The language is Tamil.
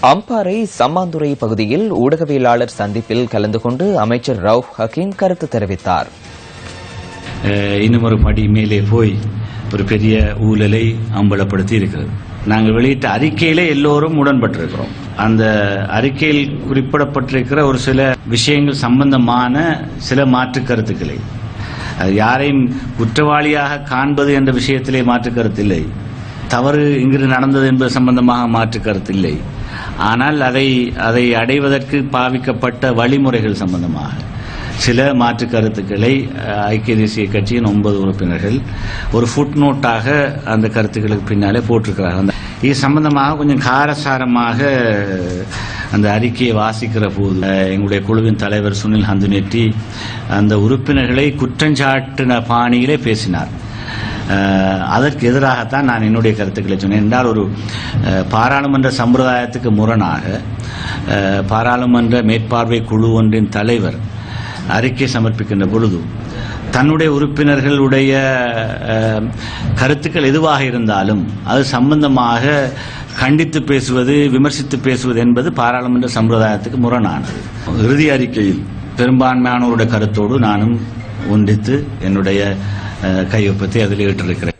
அம்பாறை சம்மாந்துறை பகுதியில் ஊடகவியலாளர் சந்திப்பில் கலந்து கொண்டு அமைச்சர் ரவுப் ஹக்கீம் கருத்து தெரிவித்தார். இன்னும் ஒரு படி மேலே போய் ஒரு பெரிய ஊழலை அம்பலப்படுத்தி இருக்கிறது. நாங்கள் வெளியிட்ட அறிக்கையிலே எல்லோரும் உடன்பட்டிருக்கிறோம். அந்த அறிக்கையில் குறிப்பிடப்பட்டிருக்கிற ஒரு சில விஷயங்கள் சம்பந்தமான சில மாற்று கருத்துக்களை, யாரையும் குற்றவாளியாக காண்பது என்ற விஷயத்திலே மாற்று கருத்தில்லை, தவறு இங்கு நடந்தது என்பது சம்பந்தமாக மாற்று கருத்தில்லை. ஆனால் அதை அடைவதற்கு பாவிக்கப்பட்ட வழிமுறைகள் சம்பந்தமாக சில மாற்று கருத்துக்களை ஐக்கிய தேசிய கட்சியின் 9 உறுப்பினர்கள் ஒரு ஃபுட் நோட்டாக அந்த கருத்துக்களுக்கு பின்னாலே போட்டிருக்கிறார்கள். இது சம்பந்தமாக கொஞ்சம் காரசாரமாக அந்த அறிக்கையை வாசிக்கிற போது எங்களுடைய குழுவின் தலைவர் சுனில் ஹந்துனெட்டி அந்த உறுப்பினர்களை குற்றஞ்சாட்டின பாணியிலே பேசினார். அதற்கு எதிராகத்தான் நான் என்னுடைய கருத்துக்களை சொன்னேன். என்றால் ஒரு பாராளுமன்ற சம்பிரதாயத்துக்கு முரணாக பாராளுமன்ற மேற்பார்வை குழு ஒன்றின் தலைவர் அறிக்கை சமர்ப்பிக்கின்ற பொழுது தன்னுடைய உறுப்பினர்களுடைய கருத்துக்கள் எதுவாக இருந்தாலும் அது சம்பந்தமாக கண்டித்து பேசுவது, விமர்சித்து பேசுவது என்பது பாராளுமன்ற சம்பிரதாயத்துக்கு முரணானது. இறுதி அறிக்கையில் பெரும்பான்மையானவருடைய கருத்தோடு நானும் ஒன்றித்து என்னுடைய கையொப்பத்தை அதில் ஏற்றிருக்கிறேன்.